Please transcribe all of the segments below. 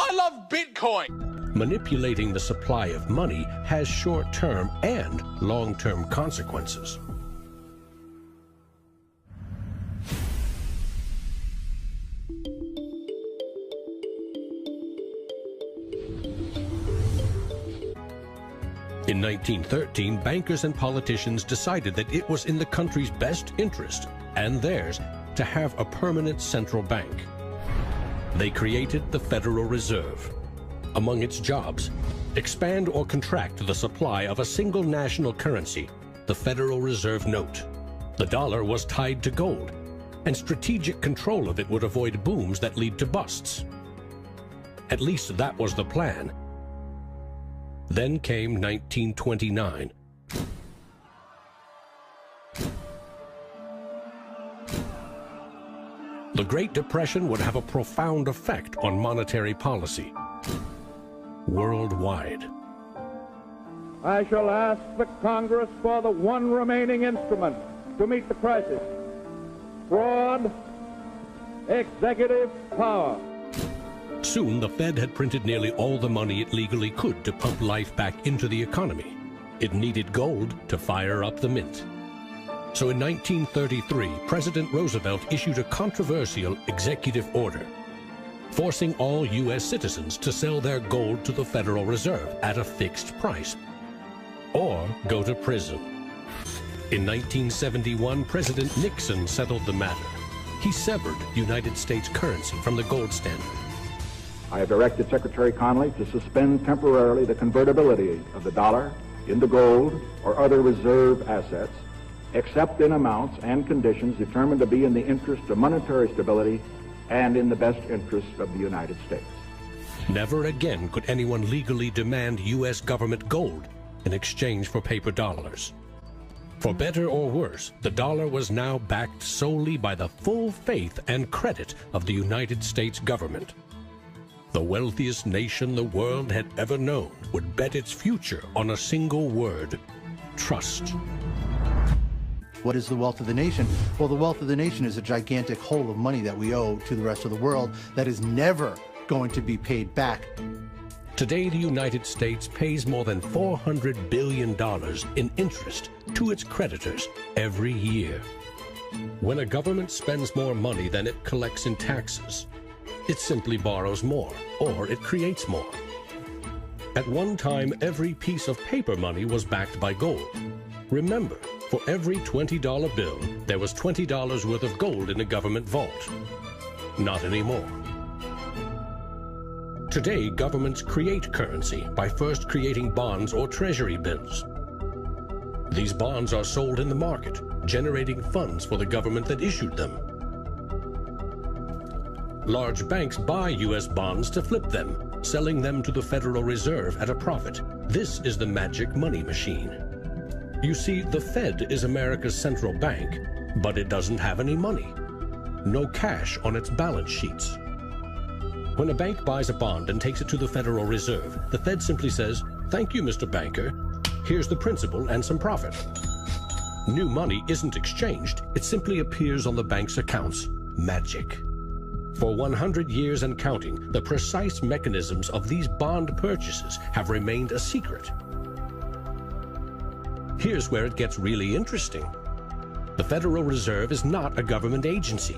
I love Bitcoin. Manipulating the supply of money has short-term and long-term consequences. In 1913, bankers and politicians decided that it was in the country's best interest, and theirs, to have a permanent central bank. They created the Federal Reserve. Among its jobs, expand or contract the supply of a single national currency, the Federal Reserve note. The dollar was tied to gold, and strategic control of it would avoid booms that lead to busts. At least that was the plan. Then came 1929. The Great Depression would have a profound effect on monetary policy worldwide. I shall ask the Congress for the one remaining instrument to meet the crisis: broad executive power. Soon, the Fed had printed nearly all the money it legally could to pump life back into the economy. It needed gold to fire up the mint. So in 1933, President Roosevelt issued a controversial executive order, forcing all U.S. citizens to sell their gold to the Federal Reserve at a fixed price, or go to prison. In 1971, President Nixon settled the matter. He severed United States currency from the gold standard. I have directed Secretary Connally to suspend temporarily the convertibility of the dollar into gold or other reserve assets, except in amounts and conditions determined to be in the interest of monetary stability and in the best interest of the United States. Never again could anyone legally demand U.S. government gold in exchange for paper dollars. For better or worse, the dollar was now backed solely by the full faith and credit of the United States government. The wealthiest nation the world had ever known would bet its future on a single word: trust. What is the wealth of the nation? Well, the wealth of the nation is a gigantic hole of money that we owe to the rest of the world that is never going to be paid back. Today, the United States pays more than $400 billion in interest to its creditors every year. When a government spends more money than it collects in taxes, it simply borrows more, or it creates more. At one time, every piece of paper money was backed by gold. Remember, for every $20 bill, there was $20 worth of gold in a government vault. Not anymore. Today, governments create currency by first creating bonds or treasury bills. These bonds are sold in the market, generating funds for the government that issued them. Large banks buy U.S. bonds to flip them, selling them to the Federal Reserve at a profit. This is the magic money machine. You see, the Fed is America's central bank, but it doesn't have any money. No cash on its balance sheets. When a bank buys a bond and takes it to the Federal Reserve, the Fed simply says, "Thank you, Mr. Banker. Here's the principal and some profit." New money isn't exchanged. It simply appears on the bank's accounts. Magic. For 100 years and counting, the precise mechanisms of these bond purchases have remained a secret. Here's where it gets really interesting. The Federal Reserve is not a government agency.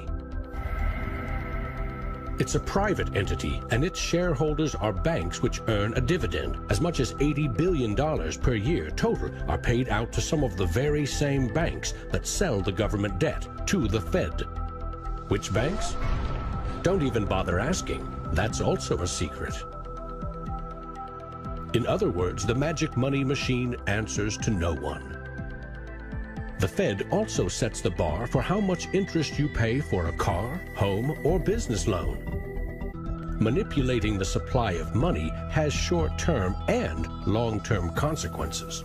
It's a private entity, and its shareholders are banks which earn a dividend. As much as $80 billion per year total are paid out to some of the very same banks that sell the government debt to the Fed. Which banks? Don't even bother asking. That's also a secret. In other words, the magic money machine answers to no one. The Fed also sets the bar for how much interest you pay for a car, home, or business loan. Manipulating the supply of money has short-term and long-term consequences.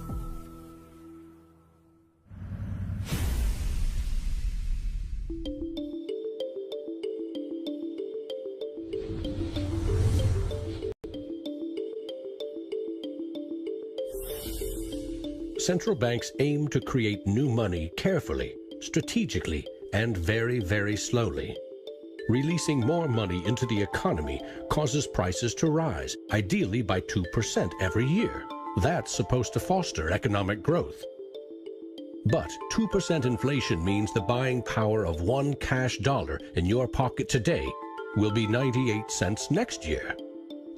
Central banks aim to create new money carefully, strategically, and very, very slowly. Releasing more money into the economy causes prices to rise, ideally by 2% every year. That's supposed to foster economic growth. But 2% inflation means the buying power of one cash dollar in your pocket today will be 98 cents next year,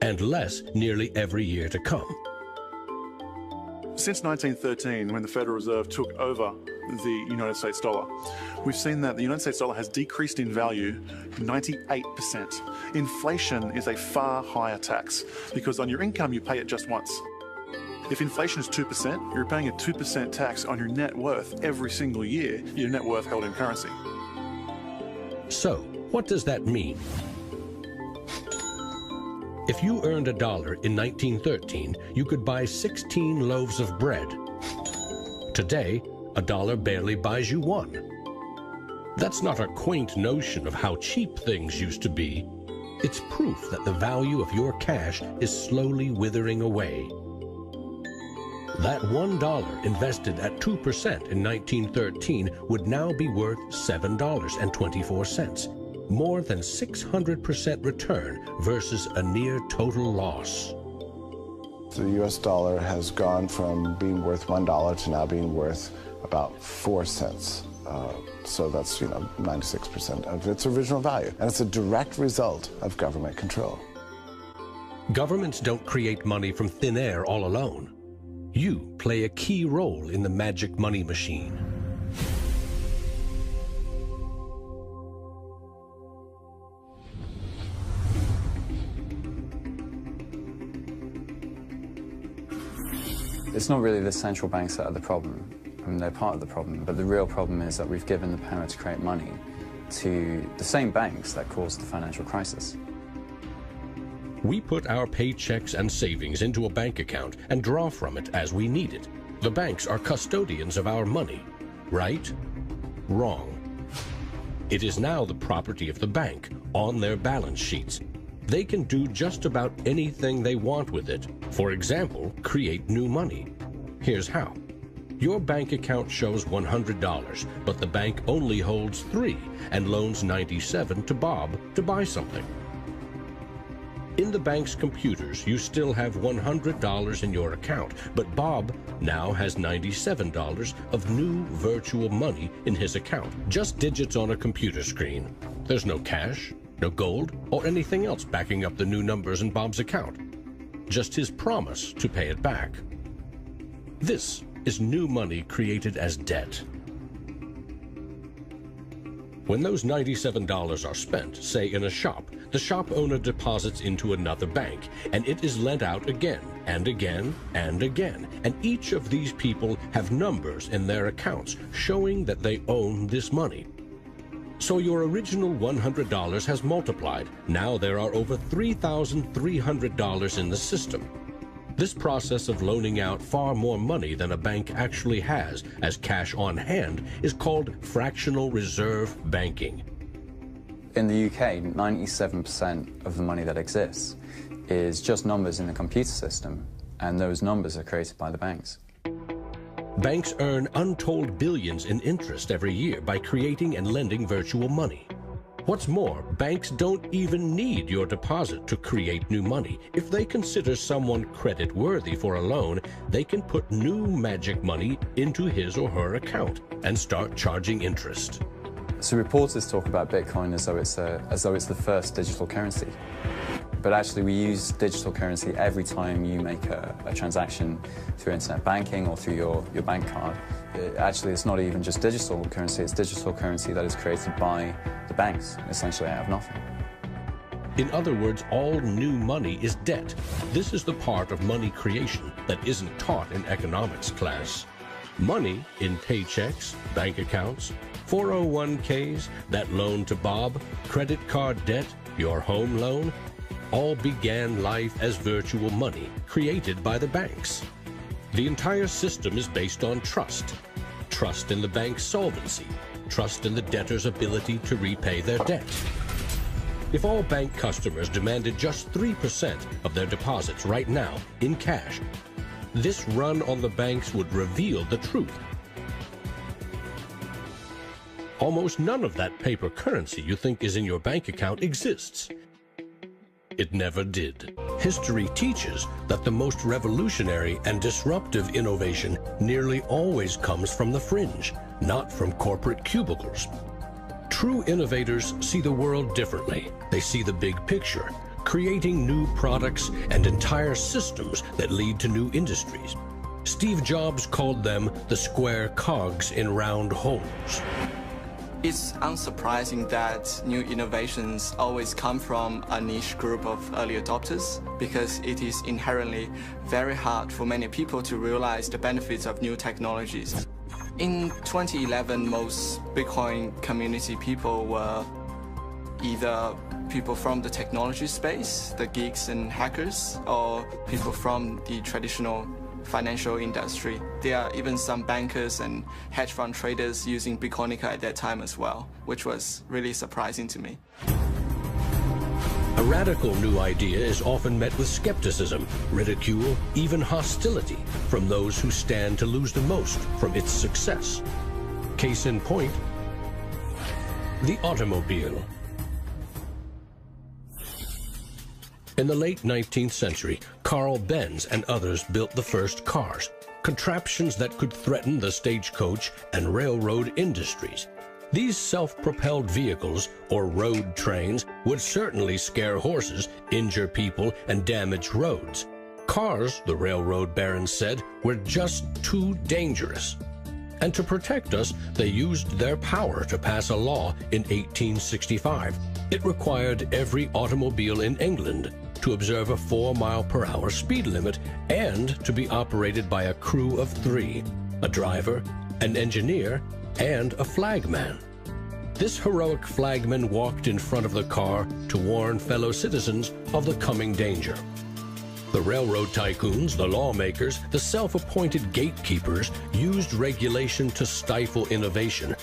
and less nearly every year to come. Since 1913, when the Federal Reserve took over the United States dollar, we've seen that the United States dollar has decreased in value 98%. Inflation is a far higher tax because on your income you pay it just once. If inflation is 2%, you're paying a 2% tax on your net worth every single year, your net worth held in currency. So, what does that mean? If you earned $1 in 1913, you could buy 16 loaves of bread. Today, $1 barely buys you one. That's not a quaint notion of how cheap things used to be. It's proof that the value of your cash is slowly withering away. That $1 invested at 2% in 1913 would now be worth $7.24. More than 600% return versus a near total loss. The US dollar has gone from being worth $1 to now being worth about 4 cents. So that's, 96% of its original value. And it's a direct result of government control. Governments don't create money from thin air all alone. You play a key role in the magic money machine. It's not really the central banks that are the problem. I mean, they're part of the problem, but the real problem is that we've given the power to create money to the same banks that caused the financial crisis. We put our paychecks and savings into a bank account and draw from it as we need it. The banks are custodians of our money. Right? Wrong. It is now the property of the bank on their balance sheets. They can do just about anything they want with it. For example, create new money. Here's how. Your bank account shows $100, but the bank only holds $3 and loans $97 to Bob to buy something. In the bank's computers, you still have $100 in your account, but Bob now has $97 of new virtual money in his account. Just digits on a computer screen. There's no cash, no gold, or anything else backing up the new numbers in Bob's account. Just his promise to pay it back. This is new money created as debt. When those $97 are spent, say in a shop, the shop owner deposits into another bank, and it is lent out again and again and again. And each of these people have numbers in their accounts showing that they own this money. So your original $100 has multiplied. Now there are over $3,300 in the system. This process of loaning out far more money than a bank actually has as cash on hand is called fractional reserve banking. In the UK, 97% of the money that exists is just numbers in the computer system, and those numbers are created by the banks. Banks earn untold billions in interest every year by creating and lending virtual money. What's more, banks don't even need your deposit to create new money. If they consider someone credit-worthy for a loan, they can put new magic money into his or her account and start charging interest. So reporters talk about Bitcoin as though it's the first digital currency. But actually we use digital currency every time you make a transaction through internet banking or through your bank card. Actually, it's not even just digital currency, it's digital currency that is created by the banks, essentially out of nothing. In other words, all new money is debt. This is the part of money creation that isn't taught in economics class. Money in paychecks, bank accounts, 401ks, that loan to Bob, credit card debt, your home loan, all began life as virtual money created by the banks. The entire system is based on trust. Trust in the bank's solvency. Trust in the debtor's ability to repay their debt. If all bank customers demanded just 3% of their deposits right now in cash, this run on the banks would reveal the truth. Almost none of that paper currency you think is in your bank account exists. It never did. History teaches that the most revolutionary and disruptive innovation nearly always comes from the fringe, not from corporate cubicles. True innovators see the world differently. They see the big picture, creating new products and entire systems that lead to new industries. Steve Jobs called them the square cogs in round holes. It's unsurprising that new innovations always come from a niche group of early adopters, because it is inherently very hard for many people to realize the benefits of new technologies. In 2011, most Bitcoin community people were either people from the technology space, the geeks and hackers, or people from the traditional financial industry. There are even some bankers and hedge fund traders using Bitcoinica at that time as well, which was really surprising to me. A radical new idea is often met with skepticism, ridicule, even hostility from those who stand to lose the most from its success. Case in point, the automobile. In the late 19th century, Carl Benz and others built the first cars, contraptions that could threaten the stagecoach and railroad industries. These self-propelled vehicles, or road trains, would certainly scare horses, injure people, and damage roads. Cars, the railroad barons said, were just too dangerous. And to protect us, they used their power to pass a law in 1865. It required every automobile in England to observe a 4-mile-per-hour speed limit and to be operated by a crew of 3, a driver, an engineer, and a flagman. This heroic flagman walked in front of the car to warn fellow citizens of the coming danger. The railroad tycoons, the lawmakers, the self-appointed gatekeepers used regulation to stifle innovation.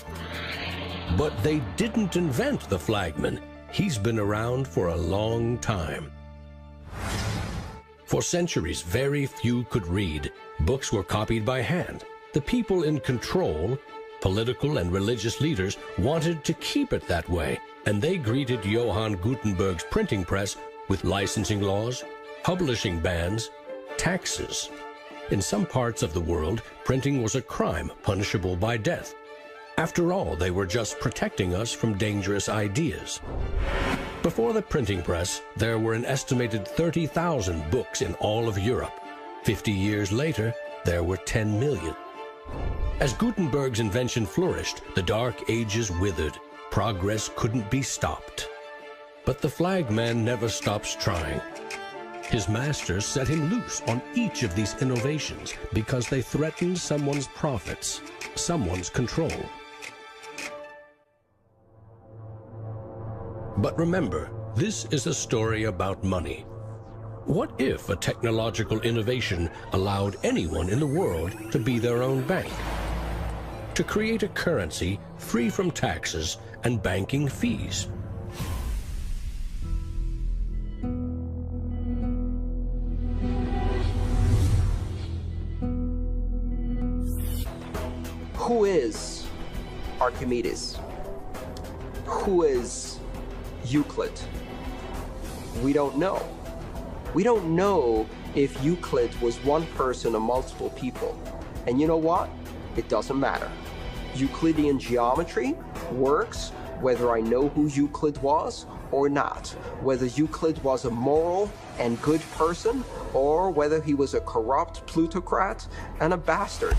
But they didn't invent the flagman. He's been around for a long time. For centuries, very few could read. Books were copied by hand. The people in control, political and religious leaders, wanted to keep it that way, and they greeted Johann Gutenberg's printing press with licensing laws, publishing bans, taxes. In some parts of the world, printing was a crime punishable by death. After all, they were just protecting us from dangerous ideas. Before the printing press, there were an estimated 30,000 books in all of Europe. 50 years later, there were 10 million. As Gutenberg's invention flourished, the Dark Ages withered. Progress couldn't be stopped. But the flagman never stops trying. His masters set him loose on each of these innovations because they threatened someone's profits, someone's control. But remember, this is a story about money. What if a technological innovation allowed anyone in the world to be their own bank? To create a currency free from taxes and banking fees? Who is Archimedes? Who is Euclid? We don't know. We don't know if Euclid was one person or multiple people. And you know what? It doesn't matter. Euclidean geometry works whether I know who Euclid was or not, whether Euclid was a moral and good person or whether he was a corrupt plutocrat and a bastard.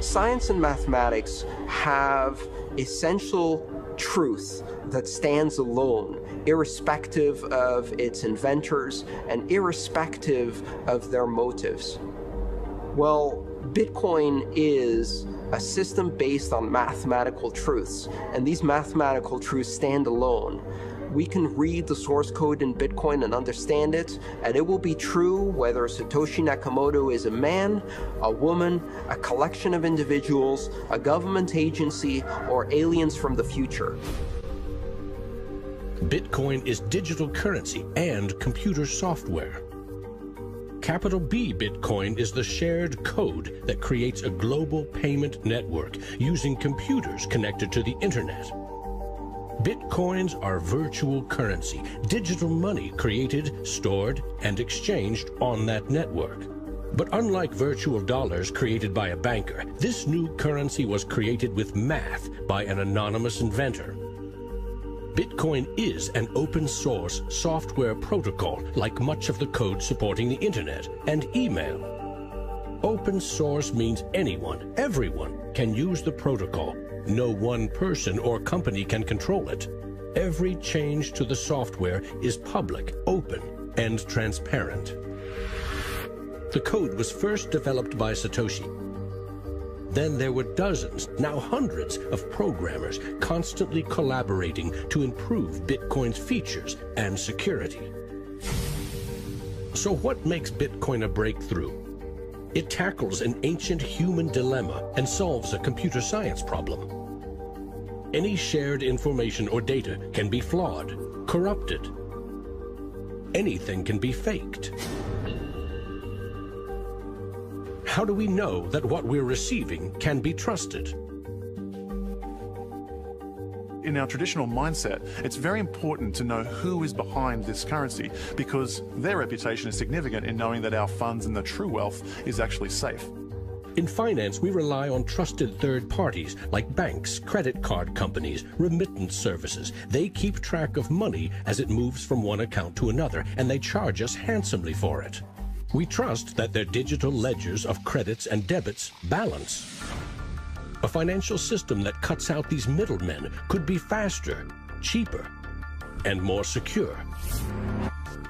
Science and mathematics have essential truth that stands alone, irrespective of its inventors and irrespective of their motives. Well, Bitcoin is a system based on mathematical truths, and these mathematical truths stand alone. We can read the source code in Bitcoin and understand it, and it will be true whether Satoshi Nakamoto is a man, a woman, a collection of individuals, a government agency, or aliens from the future. Bitcoin is digital currency and computer software. Capital B Bitcoin is the shared code that creates a global payment network using computers connected to the internet. Bitcoins are virtual currency, digital money created, stored, and exchanged on that network. But unlike virtual dollars created by a banker, this new currency was created with math by an anonymous inventor. Bitcoin is an open-source software protocol like much of the code supporting the internet and email. Open source means anyone, everyone, can use the protocol. No one person or company can control it. Every change to the software is public, open, and transparent. The code was first developed by Satoshi. Then there were dozens, now hundreds, of programmers constantly collaborating to improve Bitcoin's features and security. So what makes Bitcoin a breakthrough? It tackles an ancient human dilemma and solves a computer science problem. Any shared information or data can be flawed, corrupted. Anything can be faked. How do we know that what we're receiving can be trusted? In our traditional mindset, it's very important to know who is behind this currency because their reputation is significant in knowing that our funds and the true wealth is actually safe. In finance, we rely on trusted third parties like banks, credit card companies, remittance services. They keep track of money as it moves from one account to another, and they charge us handsomely for it. We trust that their digital ledgers of credits and debits balance. A financial system that cuts out these middlemen could be faster, cheaper, and more secure.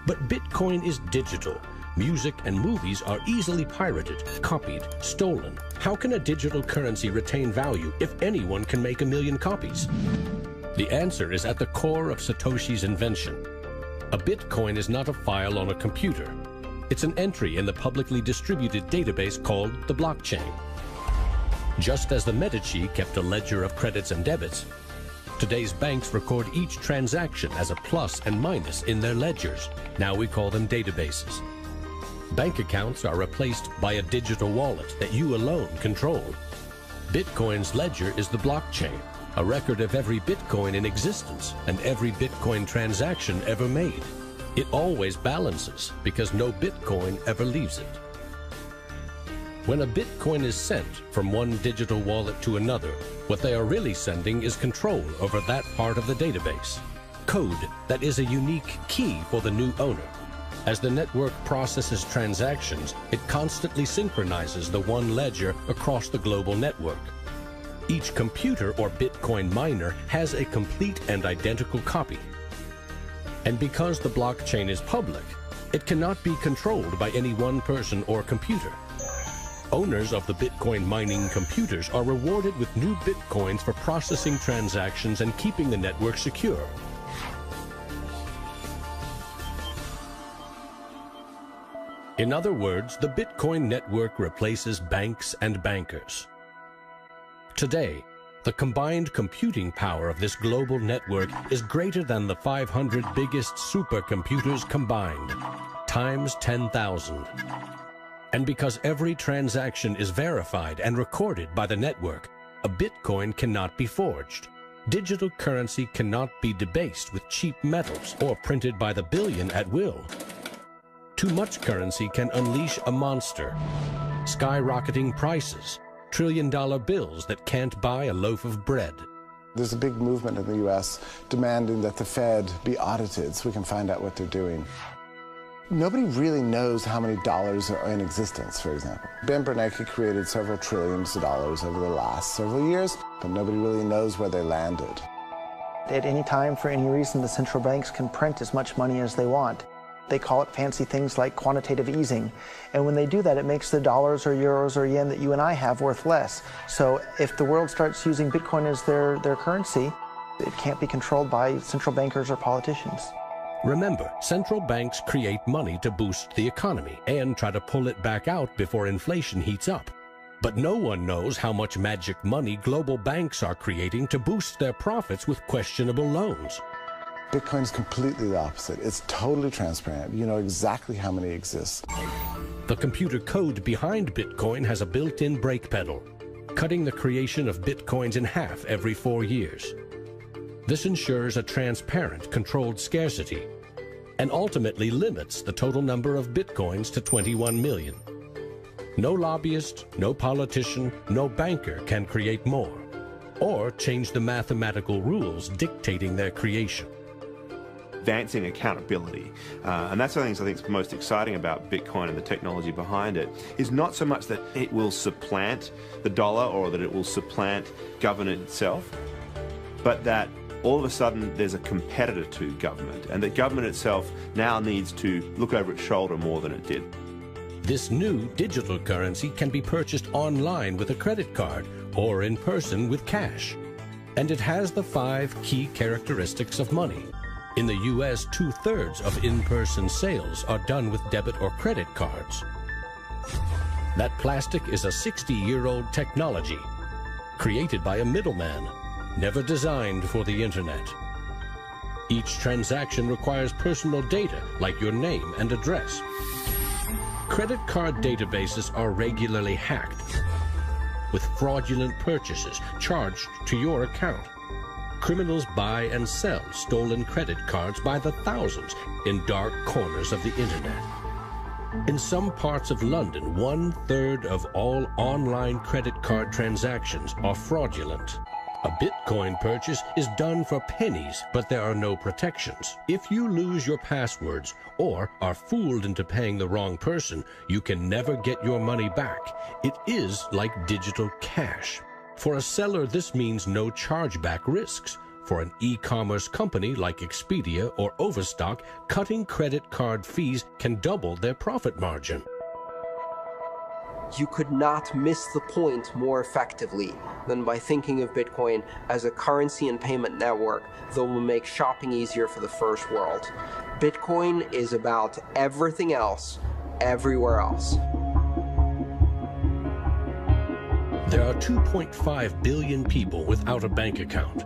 But Bitcoin is digital. Music and movies are easily pirated, copied, stolen. How can a digital currency retain value if anyone can make 1 million copies? The answer is at the core of Satoshi's invention. A Bitcoin is not a file on a computer. It's an entry in the publicly distributed database called the blockchain. Just as the Medici kept a ledger of credits and debits, today's banks record each transaction as a plus and minus in their ledgers. Now we call them databases. Bank accounts are replaced by a digital wallet that you alone control. Bitcoin's ledger is the blockchain, a record of every Bitcoin in existence and every Bitcoin transaction ever made. It always balances because no Bitcoin ever leaves it. When a Bitcoin is sent from one digital wallet to another, what they are really sending is control over that part of the database. Code that is a unique key for the new owner. As the network processes transactions, it constantly synchronizes the one ledger across the global network. Each computer or Bitcoin miner has a complete and identical copy. And because the blockchain is public, it cannot be controlled by any one person or computer. Owners of the Bitcoin mining computers are rewarded with new Bitcoins for processing transactions and keeping the network secure. In other words, the Bitcoin network replaces banks and bankers. Today, the combined computing power of this global network is greater than the 500 biggest supercomputers combined, times 10,000. And because every transaction is verified and recorded by the network, a Bitcoin cannot be forged. Digital currency cannot be debased with cheap metals or printed by the billion at will. Too much currency can unleash a monster, skyrocketing prices, trillion-dollar bills that can't buy a loaf of bread. There's a big movement in the U.S. demanding that the Fed be audited so we can find out what they're doing. Nobody really knows how many dollars are in existence, for example. Ben Bernanke created several trillions of dollars over the last several years, but nobody really knows where they landed. At any time, for any reason, the central banks can print as much money as they want. They call it fancy things like quantitative easing. And when they do that, it makes the dollars or euros or yen that you and I have worth less. So if the world starts using Bitcoin as their currency, it can't be controlled by central bankers or politicians. Remember, central banks create money to boost the economy and try to pull it back out before inflation heats up. But no one knows how much magic money global banks are creating to boost their profits with questionable loans. Bitcoin's completely the opposite. It's totally transparent. You know exactly how many exist. The computer code behind Bitcoin has a built-in brake pedal, cutting the creation of Bitcoins in half every 4 years. This ensures a transparent, controlled scarcity, and ultimately limits the total number of Bitcoins to 21 million. No lobbyist, no politician, no banker can create more, or change the mathematical rules dictating their creation. Advancing accountability. And that's one of the things I think is most exciting about Bitcoin and the technology behind it, is not so much that it will supplant the dollar or that it will supplant government itself, but that all of a sudden there's a competitor to government, and that government itself now needs to look over its shoulder more than it did. This new digital currency can be purchased online with a credit card or in person with cash. And it has the 5 key characteristics of money. In the US, 2/3 of in-person sales are done with debit or credit cards. That plastic is a 60-year-old technology, created by a middleman, never designed for the internet. Each transaction requires personal data, like your name and address. Credit card databases are regularly hacked, with fraudulent purchases charged to your account. Criminals buy and sell stolen credit cards by the thousands in dark corners of the internet. In some parts of London, 1/3 of all online credit card transactions are fraudulent. A Bitcoin purchase is done for pennies, but there are no protections. If you lose your passwords or are fooled into paying the wrong person, you can never get your money back. It is like digital cash. For a seller, this means no chargeback risks. For an e-commerce company like Expedia or Overstock, cutting credit card fees can double their profit margin. You could not miss the point more effectively than by thinking of Bitcoin as a currency and payment network that will make shopping easier for the first world. Bitcoin is about everything else, everywhere else. There are 2.5 billion people without a bank account.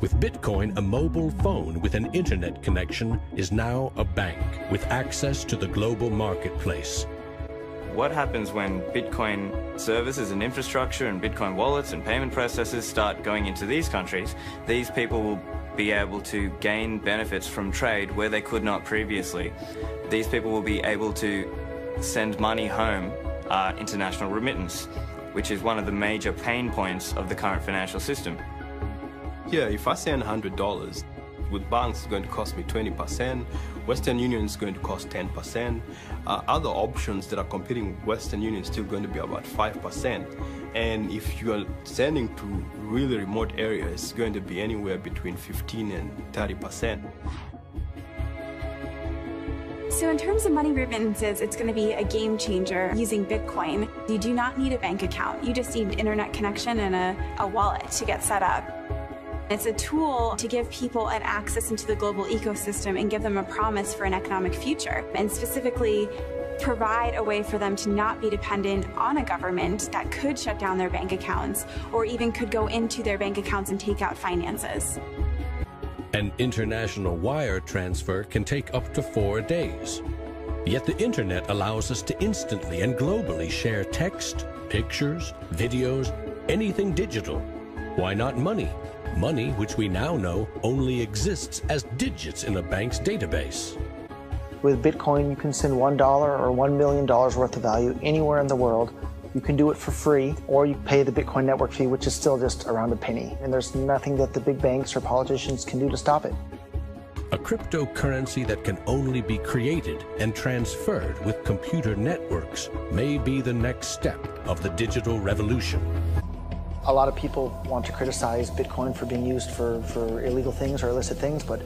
With Bitcoin, a mobile phone with an internet connection is now a bank with access to the global marketplace. What happens when Bitcoin services and infrastructure and Bitcoin wallets and payment processors start going into these countries? These people will be able to gain benefits from trade where they could not previously. These people will be able to send money home, international remittance, which is one of the major pain points of the current financial system. Yeah, if I send $100, with banks it's going to cost me 20%, Western Union is going to cost 10%, other options that are competing with Western Union is still going to be about 5%, and if you are sending to really remote areas, it's going to be anywhere between 15 and 30%. So in terms of money remittances, it's going to be a game changer using Bitcoin. You do not need a bank account. You just need internet connection and a wallet to get set up. It's a tool to give people an access into the global ecosystem and give them a promise for an economic future, and specifically provide a way for them to not be dependent on a government that could shut down their bank accounts or even could go into their bank accounts and take out finances. An international wire transfer can take up to 4 days. Yet the internet allows us to instantly and globally share text, pictures, videos, anything digital. Why not money? Money, which we now know only exists as digits in a bank's database. With Bitcoin, you can send $1 or $1 million worth of value anywhere in the world. You can do it for free, or you pay the Bitcoin network fee, which is still just around a penny. And there's nothing that the big banks or politicians can do to stop it. A cryptocurrency that can only be created and transferred with computer networks may be the next step of the digital revolution. A lot of people want to criticize Bitcoin for being used for illegal things or illicit things, but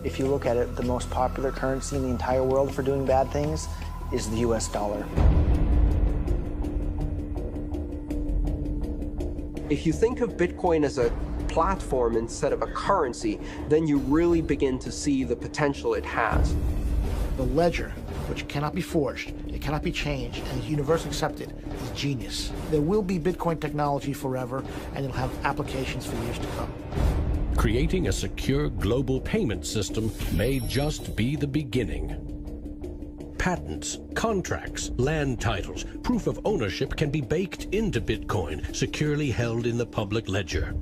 if you look at it, the most popular currency in the entire world for doing bad things is the US dollar. If you think of Bitcoin as a platform instead of a currency, then you really begin to see the potential it has. The ledger, which cannot be forged, it cannot be changed, and is universally accepted, is genius. There will be Bitcoin technology forever, and it'll have applications for years to come. Creating a secure global payment system may just be the beginning. Patents, contracts, land titles, proof of ownership can be baked into Bitcoin, securely held in the public ledger.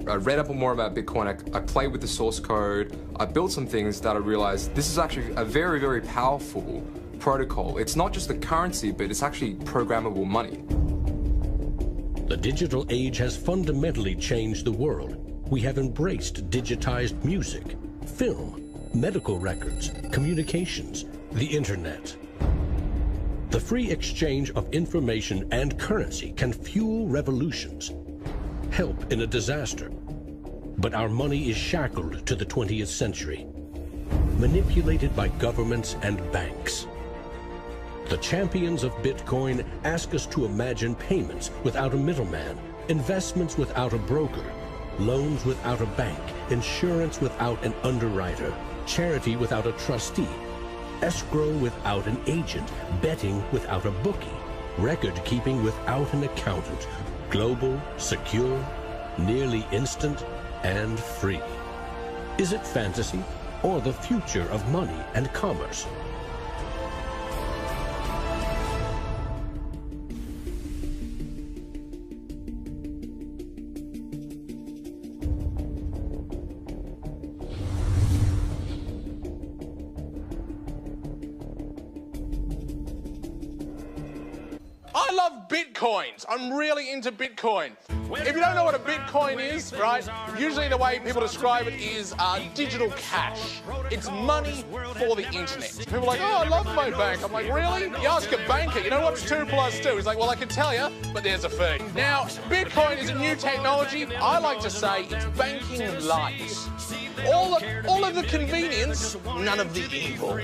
I read up more about Bitcoin, I played with the source code, I built some things that I realized this is actually a very, very powerful protocol. It's not just a currency, but it's actually programmable money. The digital age has fundamentally changed the world. We have embraced digitized music, film, medical records, communications, the internet. The free exchange of information and currency can fuel revolutions, help in a disaster. But our money is shackled to the 20th century, manipulated by governments and banks. The champions of Bitcoin ask us to imagine payments without a middleman, investments without a broker, loans without a bank, insurance without an underwriter, charity without a trustee, escrow without an agent, betting without a bookie, record-keeping without an accountant, global, secure, nearly instant, and free. Is it fantasy or the future of money and commerce? I love Bitcoins. I'm really into Bitcoin. If you don't know what a Bitcoin is, right, usually the way people describe it is digital cash. It's money for the internet. People are like, oh, I love my bank. I'm like, really? You ask a banker, you know what's 2 + 2? He's like, well, I can tell you, but there's a fee. Now, Bitcoin is a new technology. I like to say it's banking light. All of the convenience, none of the evil.